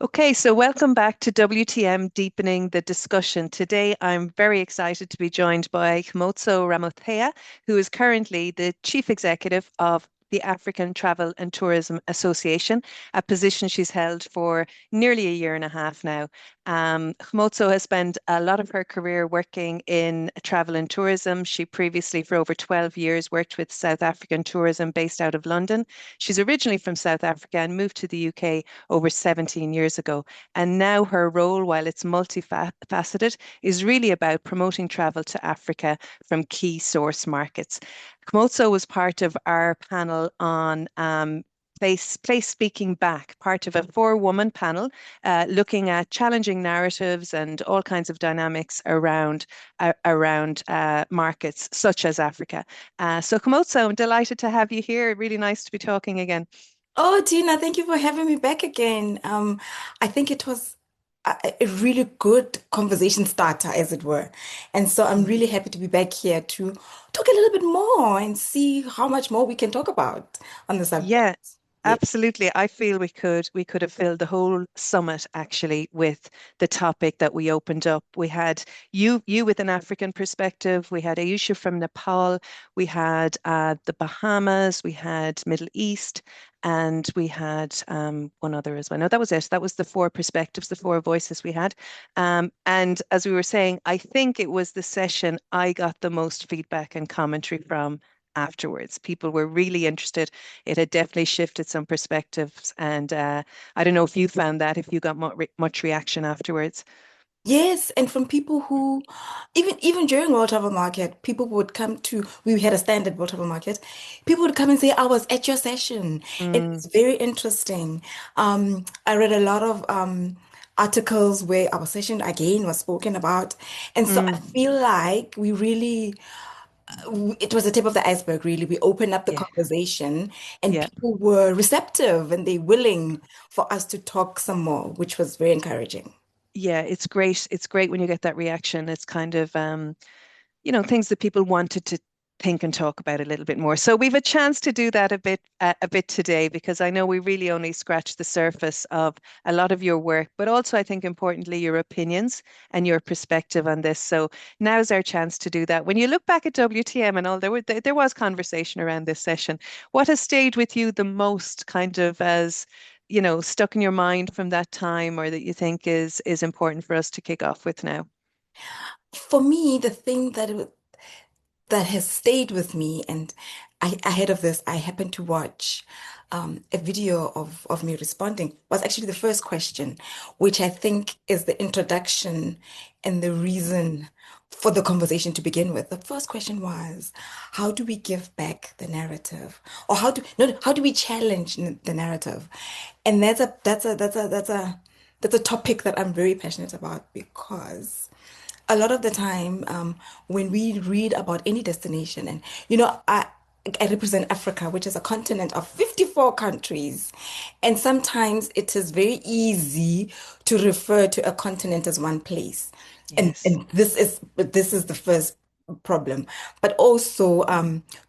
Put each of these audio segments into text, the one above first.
Okay, so welcome back to WTM Deepening the Discussion. Today, I'm very excited to be joined by Kgomotso Ramothea, who is currently the Chief Executive of the African Travel and Tourism Association, a position she's held for nearly a year and a half now. Kgomotso has spent a lot of her career working in travel and tourism. She previously, for over 12 years, worked with South African Tourism based out of London. She's originally from South Africa and moved to the UK over 17 years ago. And now her role, while it's multifaceted, is really about promoting travel to Africa from key source markets. Kgomotso was part of our panel on place speaking back, part of a four-woman panel looking at challenging narratives and all kinds of dynamics around markets such as Africa. So Kgomotso, I'm delighted to have you here. Really nice to be talking again. Oh, Tina, thank you for having me back again. I think it was a really good conversation starter, as it were. And so I'm really happy to be back here to talk a little bit more and see how much more we can talk about on the subject. Yeah, Yeah. absolutely. I feel we could have filled the whole summit actually with the topic that we opened up. We had you with an African perspective. We had Ayesha from Nepal. We had the Bahamas. We had Middle East, and we had one other as well. No, that was it. That was the four perspectives, the four voices we had. And as we were saying, I think it was the session I got the most feedback and commentary from afterwards. People were really interested. It had definitely shifted some perspectives. And I don't know if you found that, if you got much reaction afterwards. Yes, and from people who, even during World Travel Market, people would come to, we had a stand at World Travel Market, people would come and say, I was at your session. And Mm, it's very interesting. I read a lot of articles where our session again was spoken about. And so I mm, feel like we really, it was the tip of the iceberg, really. We opened up the yeah, conversation and yeah. people were receptive and they willing for us to talk some more, which was very encouraging. Yeah, it's great. It's great when you get that reaction. It's kind of things that people wanted to think and talk about a little bit more. So we've a chance to do that a bit today because I know we really only scratched the surface of a lot of your work, but also I think importantly your opinions and your perspective on this. So now's our chance to do that. When you look back at WTM and all, there was conversation around this session. What has stayed with you the most, kind of as stuck in your mind from that time, or that you think is important for us to kick off with now? For me, the thing that has stayed with me, and ahead of this, I happened to watch a video of me responding, was actually the first question, which I think is the introduction and the reason for the conversation to begin with. The first question was, how do we give back the narrative? Or how do no, no, how do we challenge the narrative? And that's a topic that I'm very passionate about because a lot of the time, when we read about any destination, and I represent Africa, which is a continent of 54 countries, and sometimes it is very easy to refer to a continent as one place, and Yes. and this is the first problem, but also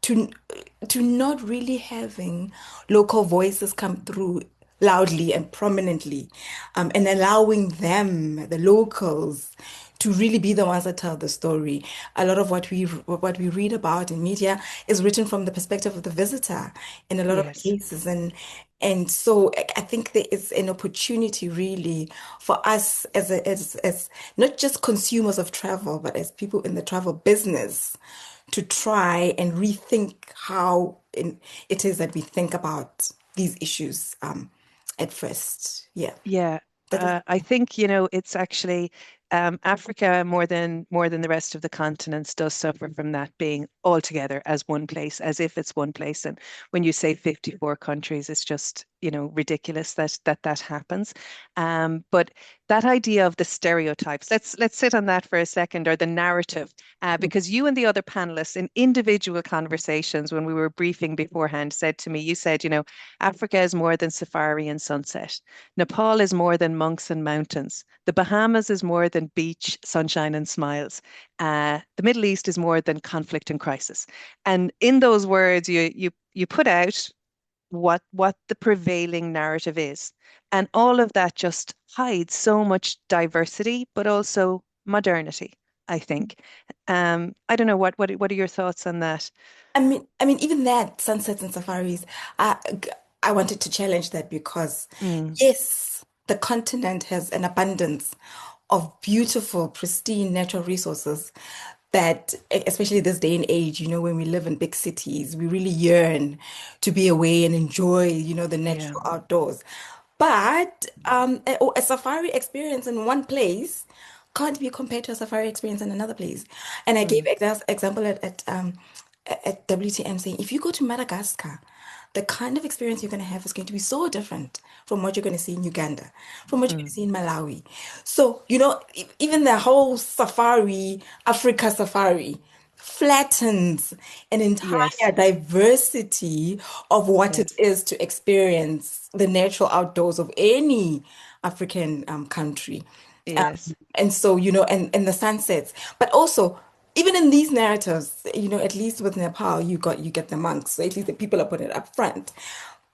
to not really having local voices come through loudly and prominently, and allowing them, the locals, to really be the ones that tell the story. A lot of what we read about in media is written from the perspective of the visitor in a lot of Yes. cases, and so I think there is an opportunity really for us as not just consumers of travel, but as people in the travel business to try and rethink how it is that we think about these issues at first. Yeah, Yeah, that is. I think, it's actually Africa more than the rest of the continents does suffer from that being all together as one place, as if it's one place. And when you say 54 countries, it's just, ridiculous that happens. But that idea of the stereotypes, let's sit on that for a second, or the narrative, because you and the other panelists in individual conversations when we were briefing beforehand said to me, you said, Africa is more than safari and sunset. Nepal is more than monks and mountains. The Bahamas is more than beach, sunshine, and smiles. The Middle East is more than conflict and crisis. And in those words, you put out what the prevailing narrative is. And all of that just hides so much diversity, but also modernity, I think. I don't know what are your thoughts on that? I mean, even that sunsets and safaris, I, I wanted to challenge that because, Mm, yes, the continent has an abundance of beautiful, pristine natural resources that, especially this day and age, when we live in big cities, we really yearn to be away and enjoy, the yeah. natural outdoors. But a safari experience in one place can't be compared to a safari experience in another place. And I gave Mm, example at WTM saying if you go to Madagascar, the kind of experience you're going to have is going to be so different from what you're going to see in Uganda, from what you're going to mm. see in Malawi. So, even the whole safari, Africa safari, flattens an Yes, entire diversity of what it yes, is to experience the natural outdoors of any African country. yes. And so, and the sunsets, but also even in these narratives, at least with Nepal, you get the monks, so at least the people are putting it up front.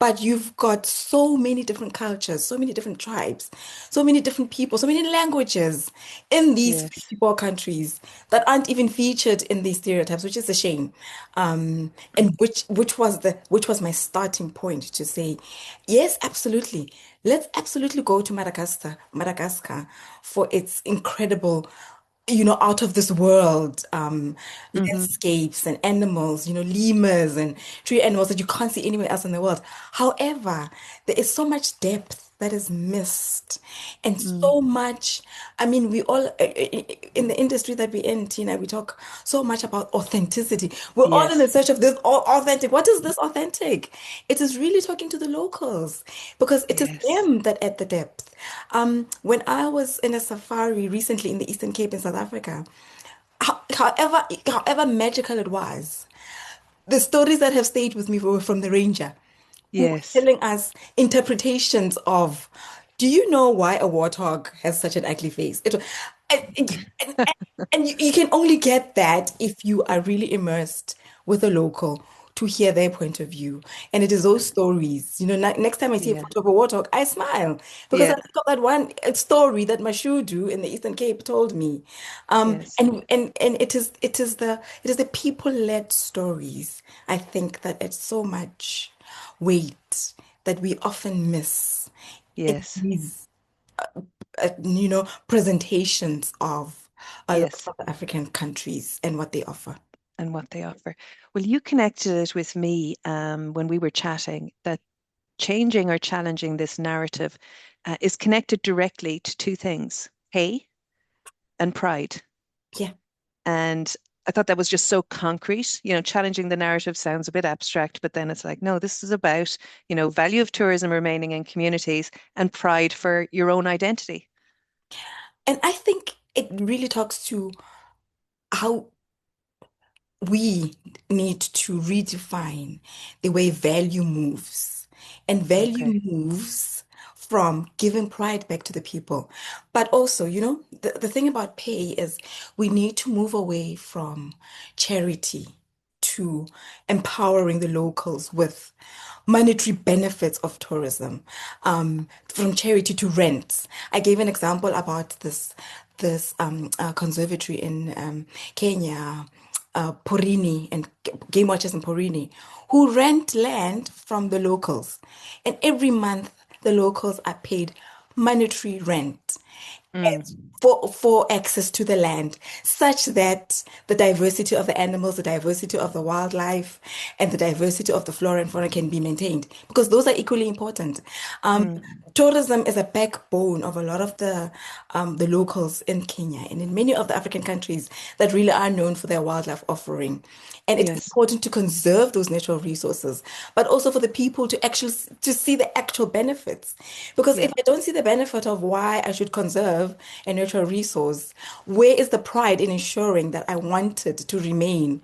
But you've got so many different cultures, so many different tribes, so many different people, so many languages in these Yes. 54 countries that aren't even featured in these stereotypes, which is a shame. And which was my starting point to say, yes, absolutely. Let's absolutely go to Madagascar for its incredible, out of this world Hmm. landscapes and animals, lemurs and tree animals that you can't see anywhere else in the world. However, there is so much depth that is missed and Mm. so much. I mean, we all, in the industry that we're in, Tina, we talk so much about authenticity. We're all in the Yes, search of this authentic. What is this authentic? It is really talking to the locals because it is yes, them that add the depth. When I was in a safari recently in the Eastern Cape in South Africa, however magical it was, the stories that have stayed with me were from the ranger, who was yes. telling us interpretations of, do you know why a warthog has such an ugly face? And, and, and you can only get that if you are really immersed with a local to hear their point of view. And it is those stories. Next time I see a Yeah, photo of a warthog, I smile because I yeah, think of that one story that Mashudu in the Eastern Cape told me. yes, And it is the people-led stories. I think that it's so much weight that we often miss in yes, these, presentations of a lot yes. of the African countries and what they offer. And what they offer. Well, you connected it with me when we were chatting that changing or challenging this narrative is connected directly to two things, pay and pride. Yeah. And I thought that was just so concrete. Challenging the narrative sounds a bit abstract, but then it's like, no, this is about, value of tourism remaining in communities and pride for your own identity. And I think it really talks to how we need to redefine the way value moves. And Okay. value moves from giving pride back to the people. But also, the thing about pay is we need to move away from charity to empowering the locals with monetary benefits of tourism, from charity to rents. I gave an example about this conservatory in Kenya, Porini and game watchers in Porini, who rent land from the locals, and every month the locals are paid monetary rent Mm, for access to the land, such that the diversity of the animals, the diversity of the wildlife, and the diversity of the flora and fauna can be maintained, because those are equally important. Um, mm, Tourism is a backbone of a lot of the locals in Kenya and in many of the African countries that really are known for their wildlife offering. And it is yes. important to conserve those natural resources, but also for the people to actually to see the actual benefits. Because if Yeah. I don't see the benefit of why I should conserve a natural resource, where is the pride in ensuring that I want it to remain?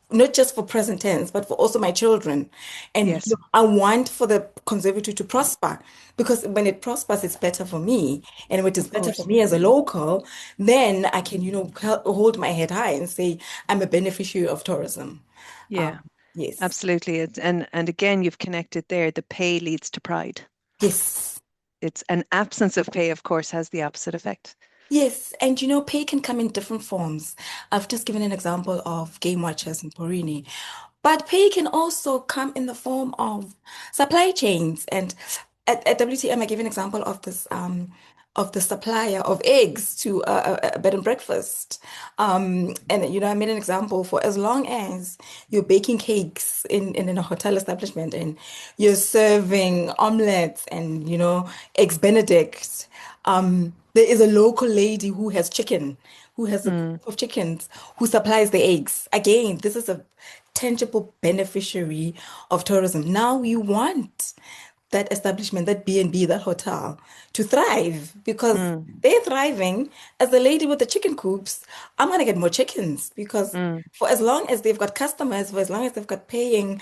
Not just for present tense, but for also my children. And Yes. I want for the conservatory to prosper because when it prospers, it's better for me. And when it is Of better for course. me as a local, then I can, hold my head high and say, I'm a beneficiary of tourism. Yeah. Yes. absolutely. And again, you've connected there. The pay leads to pride. Yes. It's an absence of pay, of course, has the opposite effect. Yes, and pay can come in different forms. I've just given an example of game watchers and Porini, but pay can also come in the form of supply chains. And at WTM, I gave an example of this of the supplier of eggs to a bed and breakfast. And I made an example for as long as you're baking cakes in a hotel establishment and you're serving omelets and eggs Benedict. There is a local lady who has chicken, who has a group Mm, of chickens, who supplies the eggs. Again, this is a tangible beneficiary of tourism. Now you want that establishment, that B&B, that hotel to thrive because mm, they're thriving. As the lady with the chicken coops, I'm gonna get more chickens because mm, for as long as they've got customers, for as long as they've got paying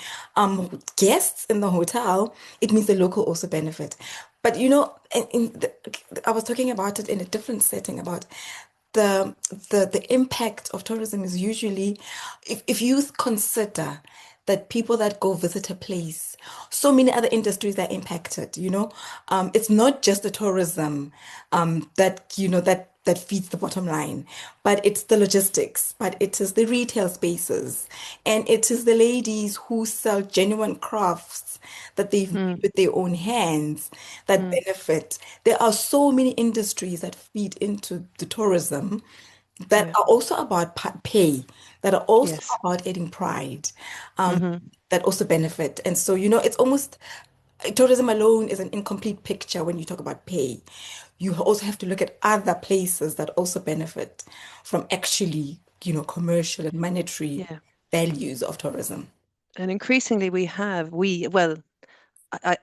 guests in the hotel, it means the local also benefit. But I was talking about it in a different setting about the the impact of tourism is usually if you consider that people that go visit a place, so many other industries are impacted, it's not just the tourism that feeds the bottom line, but it's the logistics, but it is the retail spaces, and it is the ladies who sell genuine crafts that they've made mm, with their own hands that mm. benefit. There are so many industries that feed into the tourism that Yeah. are also about pay, that are also Yes. about adding pride, um, Hmm. that also benefit. And so, it's almost tourism alone is an incomplete picture when you talk about pay. You also have to look at other places that also benefit from actually, commercial and monetary Yeah. values of tourism. And increasingly well,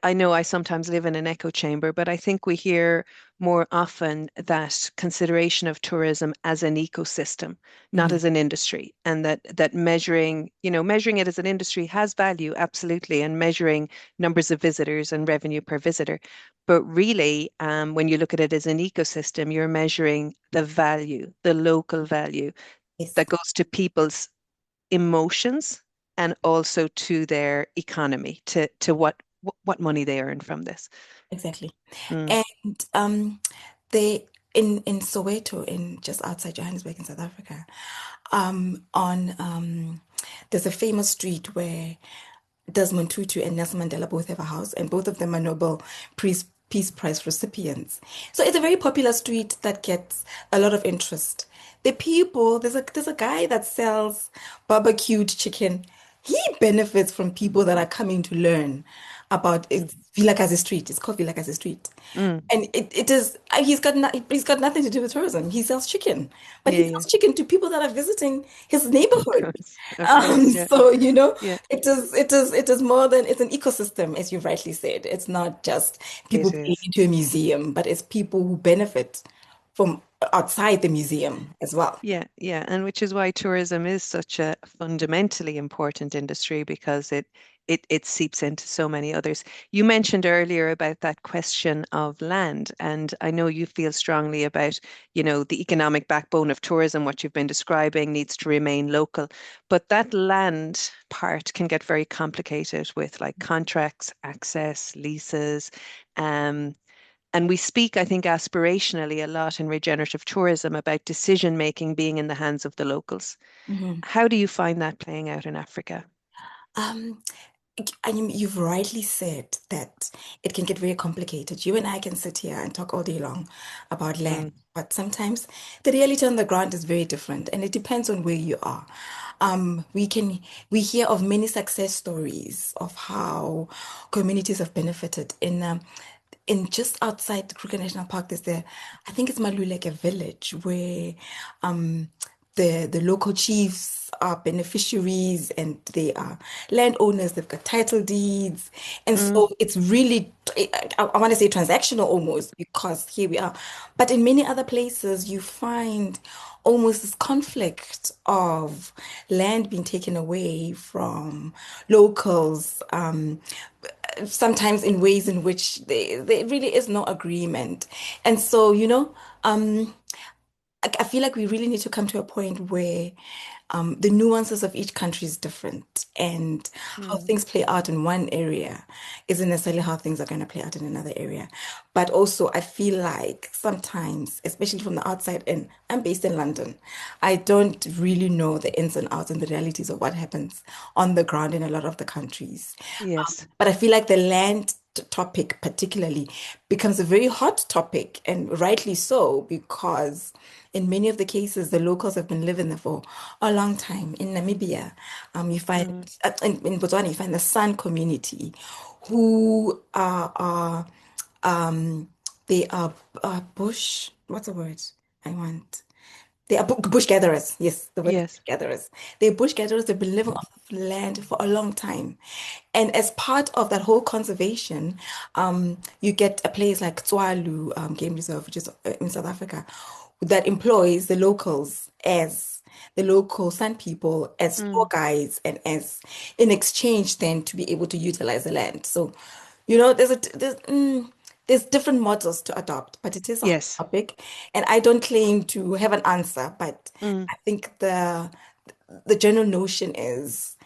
I know I sometimes live in an echo chamber, but I think we hear more often that consideration of tourism as an ecosystem, not Mhm. as an industry, and that measuring it as an industry has value, absolutely, and measuring numbers of visitors and revenue per visitor. But really, when you look at it as an ecosystem, you're measuring the value, the local value Yes, that goes to people's emotions and also to their economy, to what money they earn from this. exactly. Mm, And they in Soweto, in just outside Johannesburg in South Africa, on there's a famous street where Desmond Tutu and Nelson Mandela both have a house, and both of them are Nobel Peace Prize recipients. So it's a very popular street that gets a lot of interest. The people, there's a guy that sells barbecued chicken. He benefits from people that are coming to learn about mm, it's Vilakazi Street. It's called Vilakazi Street. mm. And it is he's got nothing to do with tourism. He sells chicken, but Yeah, he yeah. sells chicken to people that are visiting his Of neighborhood. course. Of course. Yeah. So Yeah. it is more than it's an ecosystem, as you rightly said. It's not just people It paying is. into a museum, but it's people who benefit from outside the museum as well. Yeah, yeah, and which is why tourism is such a fundamentally important industry because it seeps into so many others. You mentioned earlier about that question of land, and I know you feel strongly about, the economic backbone of tourism, what you've been describing needs to remain local. But that land part can get very complicated with like contracts, access, leases. Um, and we speak, I think, aspirationally a lot in regenerative tourism about decision making being in the hands of the locals. Mhm. How do you find that playing out in Africa? Um, you've rightly said that it can get very complicated. You and I can sit here and talk all day long about land, Mm, but sometimes the reality on the ground is very different, and it depends on where you are. We hear of many success stories of how communities have benefited in just outside the Kruger National Park. I think it's Maluleke village where um the local chiefs are beneficiaries and they are landowners. They've got title deeds, and mm, so it's really I want to say transactional almost because here we are. But in many other places, you find almost this conflict of land being taken away from locals. Sometimes in ways in which there really is no agreement. And so, I feel like we really need to come to a point where the nuances of each country is different, and how Mm. things play out in one area isn't necessarily how things are going to play out in another area. But also, I feel like sometimes, especially from the outside in, I'm based in London. I don't really know the ins and outs and the realities of what happens on the ground in a lot of the countries. Yes. But I feel like the land topic, particularly, becomes a very hot topic, and rightly so, because in many of the cases, the locals have been living there for a long time. In Namibia, you find, Mm. in Botswana, you find the San community, who um, they are bush. What's the word I want? They are bush gatherers. Yes, the word is Yes. bush gatherers. They're bush gatherers. They've been living off the land for a long time. And as part of that whole conservation, you get a place like Tswalu Game Reserve, which is in South Africa, that employs the locals as the local San people as tour Mm. guides and as in exchange then to be able to utilize the land. So, there's different models to adopt, but it is a hot Yes. topic, and I don't claim to have an answer, but Mm. I think the general notion is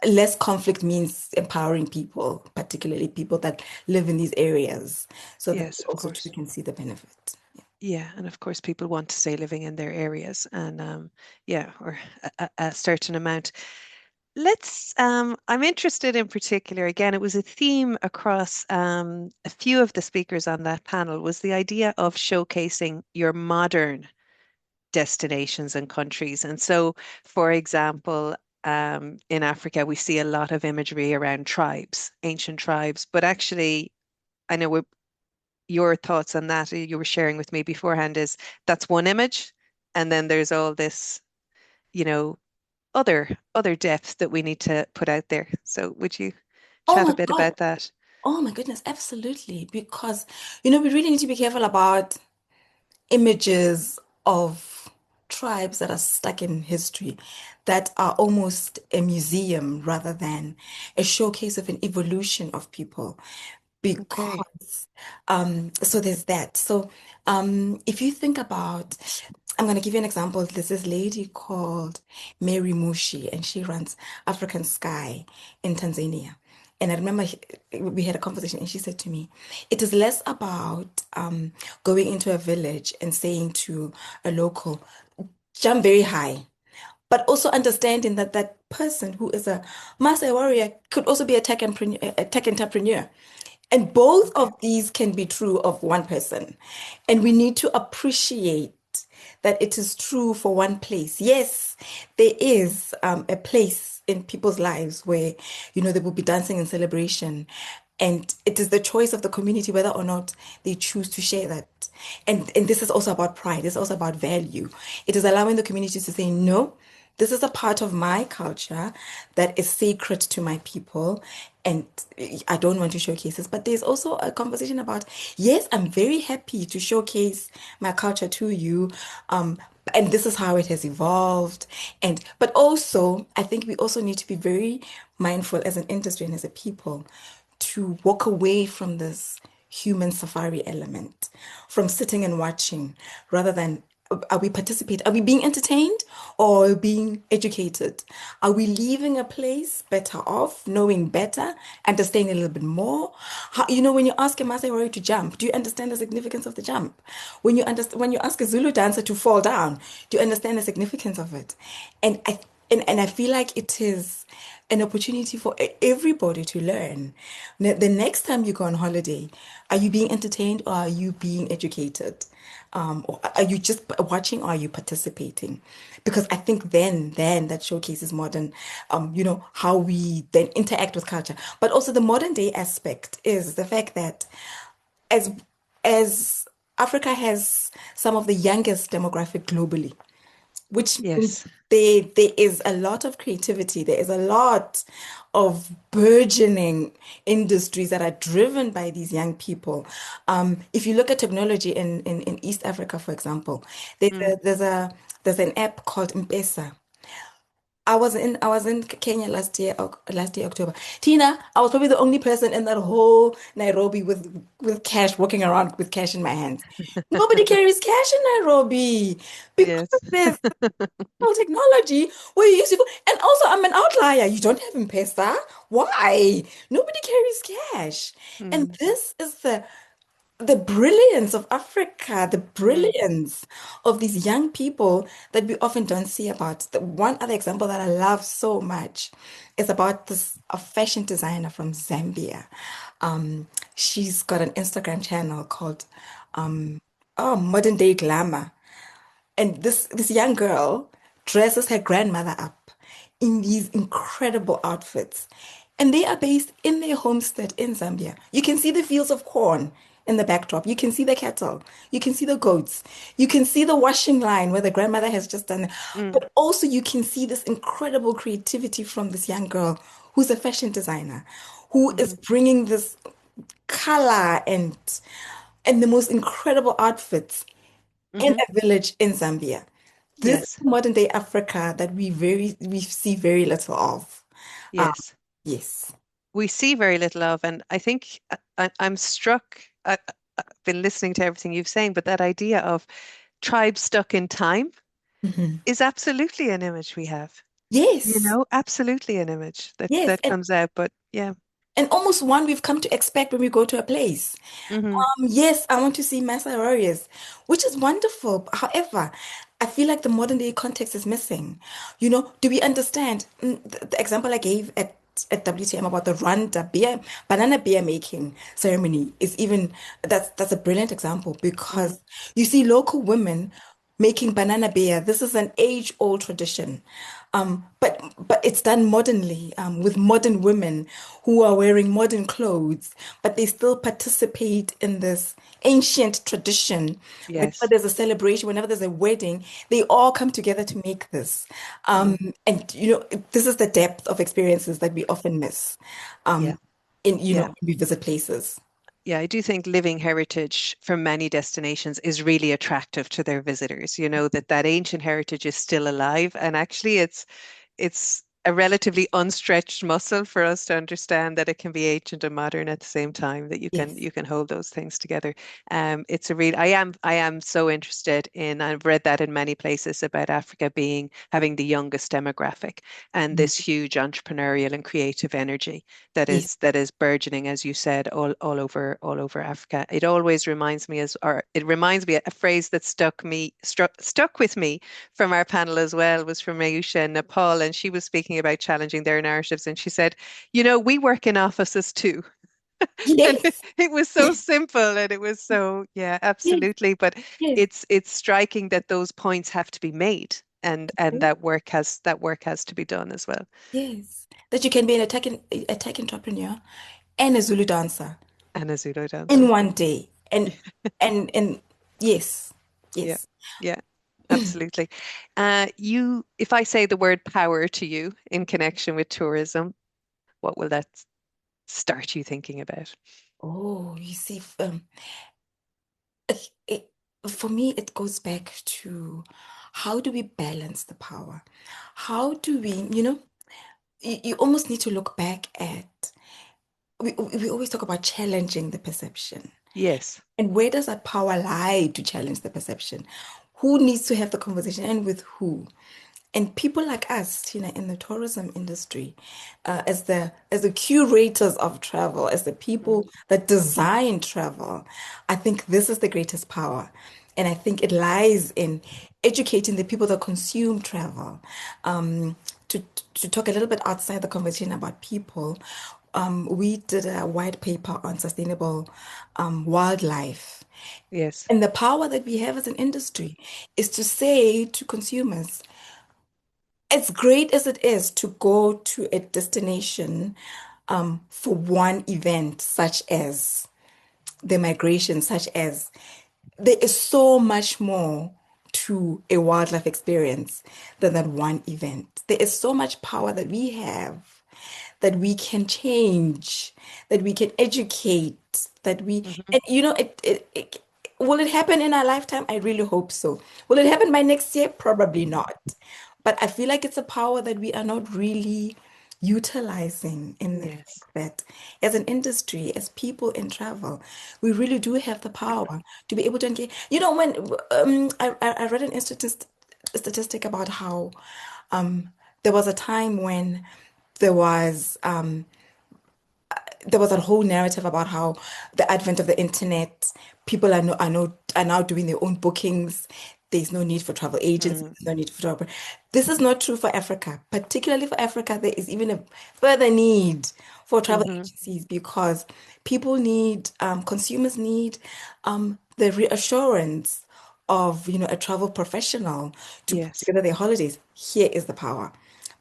less conflict means empowering people, particularly people that live in these areas, so that Yes, they of also too course. can see the benefit. Yeah, and of course, people want to stay living in their areas, and yeah, or a certain amount. I'm interested in particular, again, it was a theme across a few of the speakers on that panel, was the idea of showcasing your modern destinations and countries. And so, for example, in Africa, we see a lot of imagery around tribes, ancient tribes, but actually, I know your thoughts on that you were sharing with me beforehand is that's one image, and then there's all this, you know, other depth that we need to put out there. So would you Oh chat a my bit God. about that? Oh my goodness, absolutely. Because, we really need to be careful about images of tribes that are stuck in history, that are almost a museum rather than a showcase of an evolution of people. Okay. Because, so there's that. So, if you think about, I'm going to give you an example. There's this lady called Mary Mushi, and she runs African Sky in Tanzania. And I remember we had a conversation, and she said to me, it is less about going into a village and saying to a local, jump very high, but also understanding that that person who is a Maasai warrior could also be a tech entrepreneur. And both Okay. of these can be true of one person. And we need to appreciate that it is true for one place. Yes, there is a place in people's lives where, they will be dancing in celebration. And it is the choice of the community whether or not they choose to share that. And this is also about pride. It's also about value. It is allowing the community to say, no, this is a part of my culture that is sacred to my people, and I don't want to showcase this. But there's also a conversation about, yes, I'm very happy to showcase my culture to you. And this is how it has evolved. But also, I think we also need to be very mindful as an industry and as a people to walk away from this human safari element, from sitting and watching, rather than are we participate? Are we being entertained or being educated? Are we leaving a place better off, knowing better, understanding a little bit more? When you ask a Maasai warrior to jump, do you understand the significance of the jump? When you ask a Zulu dancer to fall down, do you understand the significance of it? And I feel like it is an opportunity for everybody to learn. The next time you go on holiday, are you being entertained or are you being educated? Or are you just watching or are you participating? Because I think then that showcases modern, how we then interact with culture. But also the modern day aspect is the fact that as as Africa has some of the youngest demographic globally, which means Yes. there is a lot of creativity. There is a lot of burgeoning industries that are driven by these young people. If you look at technology in East Africa, for example, there's Mm. a there's a there's an app called M-Pesa, I was in Kenya last year October. Tina, I was probably the only person in that whole Nairobi with cash, walking around with cash in my hands. Nobody carries cash in Nairobi because Yes. there's no technology where you used to go. And also, I'm an outlier. You don't have M-Pesa. Why? Nobody carries cash. And Mm, this is the brilliance of Africa, the mm, brilliance of these young people that we often don't see about. The one other example that I love so much is about this a fashion designer from Zambia. She's got an Instagram channel called Modern Day Glamour. And this young girl dresses her grandmother up in these incredible outfits. And they are based in their homestead in Zambia. You can see the fields of corn in the backdrop. You can see the cattle. You can see the goats. You can see the washing line where the grandmother has just done it. mm, But also you can see this incredible creativity from this young girl who's a fashion designer, who is mhm, bringing this color and the most incredible outfits in mhm. a village in Zambia. This is Yes. modern day Africa that we see very little of. Um, Yes. yes. We see very little of, and I think I'm struck. I've been listening to everything you've saying, but that idea of tribe stuck in time Mhm. is absolutely an image we have. Yes. Absolutely an image that Yes. that comes out. But yeah. And almost one we've come to expect when we go to a place. Hmm. Yes, I want to see Massa warriors, which is wonderful. However, I feel like the modern day context is missing. Do we understand the example I gave at WTM about the Rwanda banana beer making ceremony is even that's a brilliant example Hmm. because you see local women making banana beer. This is an age-old tradition. But it's done modernly, with modern women who are wearing modern clothes, but they still participate in this ancient tradition. Whenever Yes. there's a celebration, whenever there's a wedding, they all come together to make this. Mm. And this is the depth of experiences that we often miss, Yeah. um, Yeah. when we visit places. Yeah, I do think living heritage from many destinations is really attractive to their visitors. That ancient heritage is still alive, and actually it's a relatively unstretched muscle for us to understand that it can be ancient and modern at the same time, that you can Yes, you can hold those things together. It's a real I am so interested in, I've read that in many places about Africa having the youngest demographic and mhm, this huge entrepreneurial and creative energy that yes, is burgeoning, as you said, all over Africa. It always reminds me a phrase that stuck with me from our panel as well was from Mayusha in Nepal, and she was speaking about challenging their narratives, and she said, we work in offices too. And yes, it was so simple, and it was so, yeah, yes, absolutely. But yes, it's striking that those points have to be made, and that work has to be done as well. yes. That you can be an a tech entrepreneur and a Zulu dancer And a Zulu in dancer. one day. And yes, Yeah, yes. yeah, absolutely. If I say the word power to you in connection with tourism, what will that start you thinking about? Oh, you see, it, for me, it goes back to how do we balance the power? How do you almost need to look back at, we always talk about challenging the perception. Yes. And where does that power lie to challenge the perception? Who needs to have the conversation and with who? And people like us, in the tourism industry, as the curators of travel, as the Mm. people that design travel, I think this is the greatest power. And I think it lies in educating the people that consume travel. Um, to to talk a little bit outside the conversation about people, we did a white paper on sustainable wildlife. Yes. And the power that we have as an industry is to say to consumers, as great as it is to go to a destination for one event, such as the migration, such as there is so much more to a wildlife experience than that one event. There is so much power that we have, that we can change, that we can educate, Hmm. and will it happen in our lifetime? I really hope so. Will it happen by next year? Probably not. But I feel like it's a power that we are not really utilizing in the Yes. fact that as an industry, as people in travel, we really do have the power to be able to engage. You know, when I read an statistic about how um, there was a time when there was there was a whole narrative about how the advent of the internet, people are now doing their own bookings. There's no need for travel agents. Mm, There's no need for travel. This is not true for Africa. Particularly for Africa, there is even a further need for travel hmm. agencies because people need, consumers need the reassurance of, a travel professional to put Yes. together their holidays. Here is the power.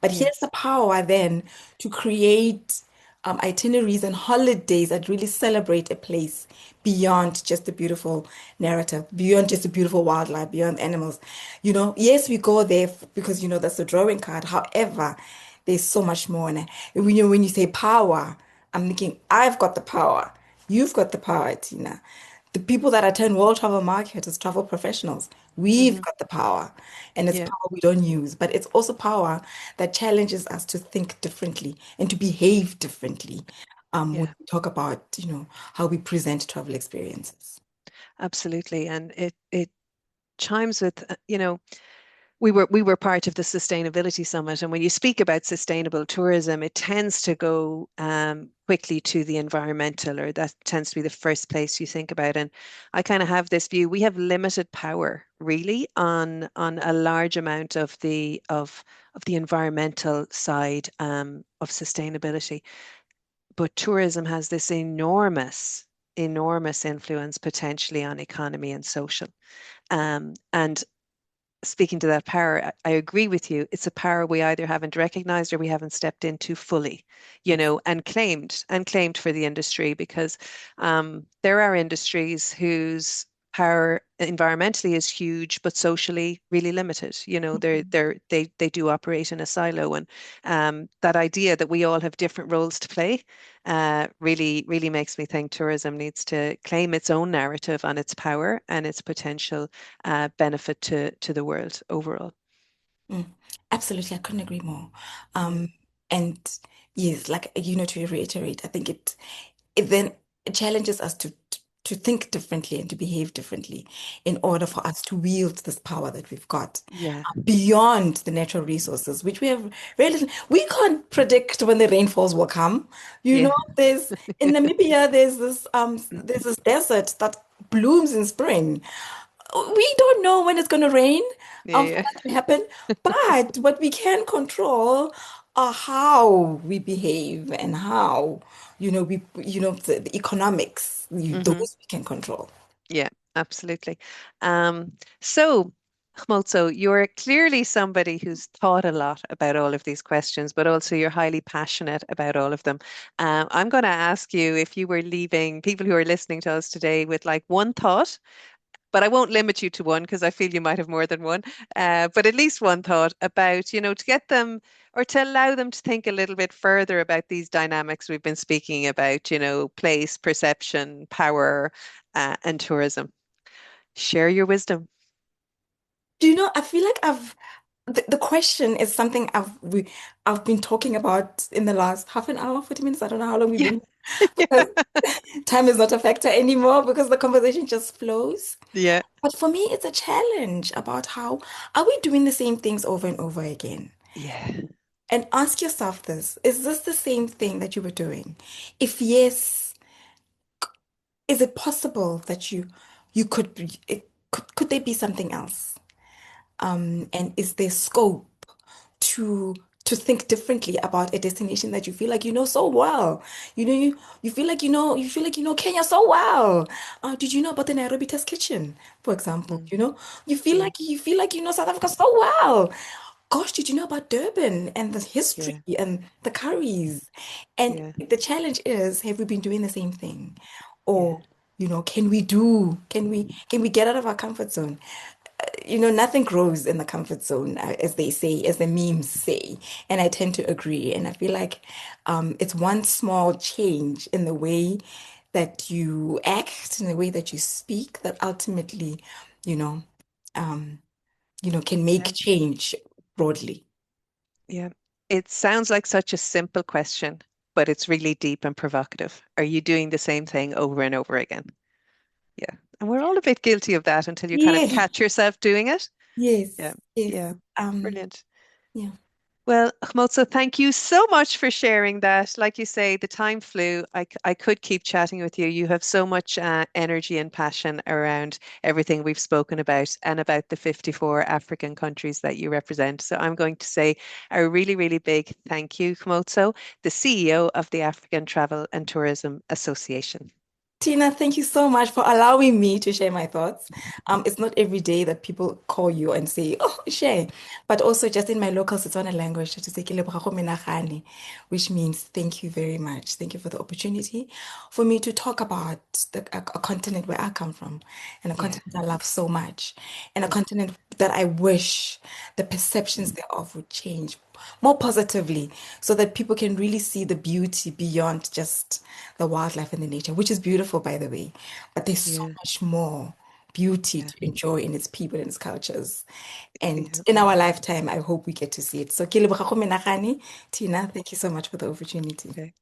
But here's Yes. the power then to create itineraries and holidays that really celebrate a place beyond just the beautiful narrative, beyond just the beautiful wildlife, beyond animals. Yes, we go there because, that's the drawing card. However, there's so much more. And when you say power, I'm thinking, I've got the power. You've got the power, Tina. The people that attend World Travel Market as travel professionals, we've Hmm. got the power. And it's Yeah. power we don't use, but it's also power that challenges us to think differently and to behave differently when Yeah. we talk about, how we present travel experiences. Absolutely. And it chimes with, we were part of the sustainability summit, and when you speak about sustainable tourism, it tends to go quickly to the environmental, or that tends to be the first place you think about. And I kind of have this view: we have limited power, really, on a large amount of the environmental side of sustainability. But tourism has this enormous influence potentially on economy and social. And speaking to that power, I agree with you. It's a power we either haven't recognized or we haven't stepped into fully, and claimed for the industry, because there are industries whose power environmentally is huge, but socially really limited. They do operate in a silo, and that idea that we all have different roles to play really makes me think tourism needs to claim its own narrative on its power and its potential benefit to the world overall. Mm, absolutely, I couldn't agree more. Yeah. Um, and yes, like to reiterate, I think it then challenges us to think differently and to behave differently in order for us to wield this power that we've got Yeah. beyond the natural resources, which we have very little. We can't predict when the rainfalls will come. Yeah. There's in Namibia, there's this desert that blooms in spring. We don't know when it's going to rain Yeah. for Yeah. that to happen, but what we can control are how we behave and how, the economics, Hmm. those we can control. Yeah, absolutely. So, Kgomotso, you're clearly somebody who's thought a lot about all of these questions, but also you're highly passionate about all of them. I'm going to ask you, if you were leaving people who are listening to us today with like one thought, but I won't limit you to one because I feel you might have more than one. But at least one thought about, to get them or to allow them to think a little bit further about these dynamics we've been speaking about, place, perception, power, and tourism. Share your wisdom. I feel like the question is something I've been talking about in the last half an hour, 40 minutes. I don't know how long we've Yeah. been because time is not a factor anymore because the conversation just flows. Yeah. But for me, it's a challenge about how are we doing the same things over and over again? Yeah. And ask yourself this, is this the same thing that you were doing? If yes, is it possible that you could could there be something else? And is there scope to to think differently about a destination that you feel like you know so well? You feel like you know Kenya so well. Did you know about the Nairobi Test Kitchen, for example? Mm, You mm, feel like you know South Africa so well. Gosh, did you know about Durban and the history yeah. and the curries? And Yeah. the challenge is, have we been doing the same thing? Yeah. Or, can we get out of our comfort zone? Nothing grows in the comfort zone, as they say, as the memes say. And I tend to agree. And I feel like it's one small change in the way that you act, in the way that you speak, that ultimately, you know, um, can make Yeah. change broadly? Yeah. It sounds like such a simple question, but it's really deep and provocative. Are you doing the same thing over and over again? Yeah. And we're all a bit guilty of that until you kind of Yeah. catch yourself doing it. Yes. Yeah. Yes. Yeah. Brilliant. Yeah. Well, Kgomotso, thank you so much for sharing that. Like you say, the time flew. I could keep chatting with you. You have so much energy and passion around everything we've spoken about and about the 54 African countries that you represent. So I'm going to say a really, really big thank you, Kgomotso, the CEO of the African Travel and Tourism Association. Tina, thank you so much for allowing me to share my thoughts. It's not every day that people call you and say, "Oh, share," but also just in my local Setswana language to say, "Ke leboga go menagane," which means thank you very much. Thank you for the opportunity for me to talk about a continent where I come from, and a Yeah, continent I love so much, and a yeah, continent that I wish the perceptions thereof would change more positively so that people can really see the beauty beyond just the wildlife and the nature, which is beautiful, by the way. But there's so yeah, much more beauty yeah, to enjoy in its people and its cultures. And yeah. in our lifetime, I hope we get to see it. So, ke leboga go menagane. Tina, thank you so much for the opportunity. Okay.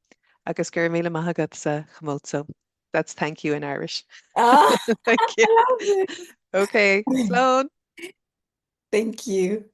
Agus gur míle maithagat sa Kgomotso. That's thank you in Irish. Ah, Thank you. I love Okay, it. Sloan. Thank you.